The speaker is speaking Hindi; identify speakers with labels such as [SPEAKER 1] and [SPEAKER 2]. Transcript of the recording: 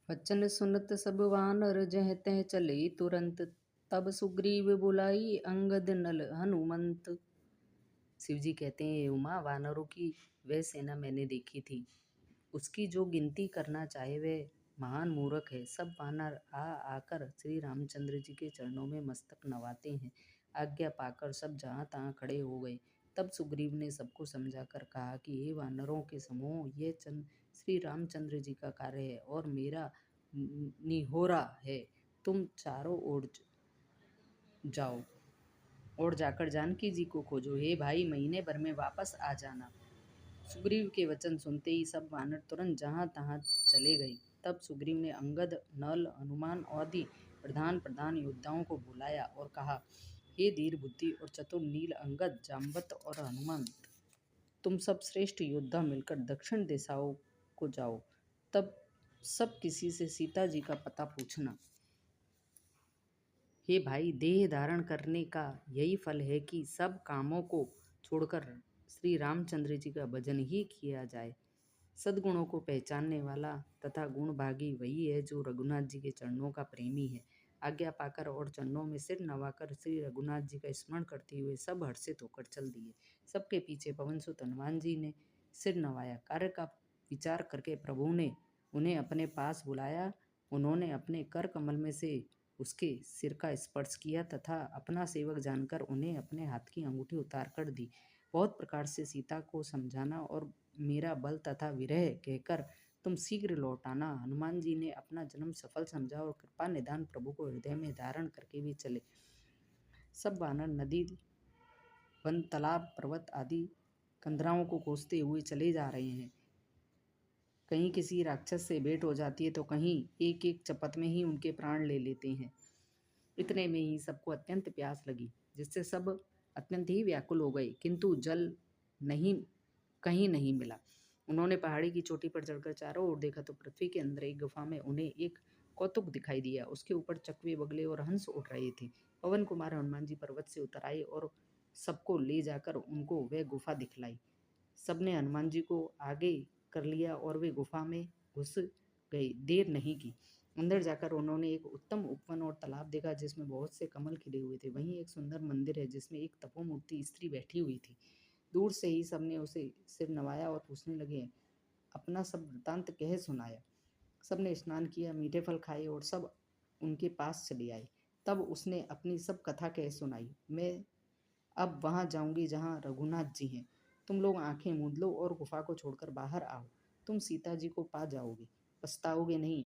[SPEAKER 1] वचन सुनत सब वानर जह तह चले तुरंत। तब सुग्रीव बुलाई अंगद नल हनुमंत। शिव जी कहते हैं, उमा, वानरों की वह सेना मैंने देखी थी। उसकी जो गिनती करना चाहे वह महान मूर्ख है। सब वानर आ आकर श्री रामचंद्र जी के चरणों में मस्तक नवाते हैं। आज्ञा पाकर सब जहाँ तहाँ खड़े हो गए। तब सुग्रीव ने सबको समझाकर कहा कि हे वानरों के समूह, यह चंद श्री रामचंद्र जी का कार्य है और मेरा निहोरा है। तुम चारों ओर जाओ और जाकर जानकी जी को खोजो। हे भाई, महीने भर में वापस आ जाना। सुग्रीव के वचन सुनते ही सब वानर तुरंत जहाँ तहाँ चले गए। तब सुग्रीव ने अंगद, नल, हनुमान आदि प्रधान प्रधान योद्धाओं को बुलाया और कहा, हे धीर बुद्धि और चतुर नील, अंगद, जाम्बत और हनुमान, तुम सब श्रेष्ठ योद्धा मिलकर दक्षिण दिशाओं को जाओ। तब सब किसी से सीता जी का पता पूछना। हे भाई, देह धारण करने का यही फल है कि सब कामों को छोड़कर श्री रामचंद्र जी का भजन ही किया जाए। सद्गुणों को पहचानने वाला तथा गुणभागी वही है जो रघुनाथ जी के चरणों का प्रेमी है। आज्ञा पाकर और चरणों में सिर नवाकर श्री रघुनाथ जी का स्मरण करते हुए सब हर्षित होकर चल दिए। सबके पीछे पवनसुत हनुमान जी ने सिर नवाया। कार्य का विचार करके प्रभु ने उन्हें अपने पास बुलाया। उन्होंने अपने कर कमल में से उसके सिर का स्पर्श किया तथा अपना सेवक जानकर उन्हें अपने हाथ की अंगूठी उतार कर दी। बहुत प्रकार से सीता को समझाना और मेरा बल तथा विरह कहकर तुम शीघ्र लौट आना। हनुमान जी ने अपना जन्म सफल समझा और कृपा निदान प्रभु को हृदय में धारण करके भी चले। सब वानर नदी, वन, तालाब, पर्वत आदि कंदराओं को कोसते हुए चले जा रहे हैं। कहीं किसी राक्षस से भेंट हो जाती है तो कहीं एक एक चपत में ही उनके प्राण ले लेते हैं। इतने में ही सबको अत्यंत प्यास लगी, जिससे सब अत्यंत ही व्याकुल हो गए, किंतु जल नहीं कहीं नहीं मिला। उन्होंने पहाड़ी की चोटी पर चढ़कर चारों ओर देखा तो पृथ्वी के अंदर एक गुफा में उन्हें एक कौतुक दिखाई दिया। उसके ऊपर चकवे, बगले और हंस उड़ रहे थे। पवन कुमार हनुमान जी पर्वत से उतर आए और सबको ले जाकर उनको वह गुफा दिखलाई। सबने हनुमान जी को आगे कर लिया और वे गुफा में घुस गए। देर नहीं की। अंदर जाकर उन्होंने एक उत्तम उपवन और तालाब देखा जिसमें बहुत से कमल खिले हुए थे। वहीं एक सुंदर मंदिर है जिसमें एक तपोमूर्ति स्त्री बैठी हुई थी। दूर से ही सबने उसे सिर नवाया और पूछने लगे, अपना सब वृतांत कह सुनाया। सबने स्नान किया, मीठे फल खाए और सब उनके पास चले आए। तब उसने अपनी सब कथा कह सुनाई। मैं अब वहाँ जाऊंगी जहाँ रघुनाथ जी हैं। तुम लोग आंखें मूंद लो और गुफा को छोड़कर बाहर आओ। तुम सीता जी को पा जाओगे, पछताओगे नहीं।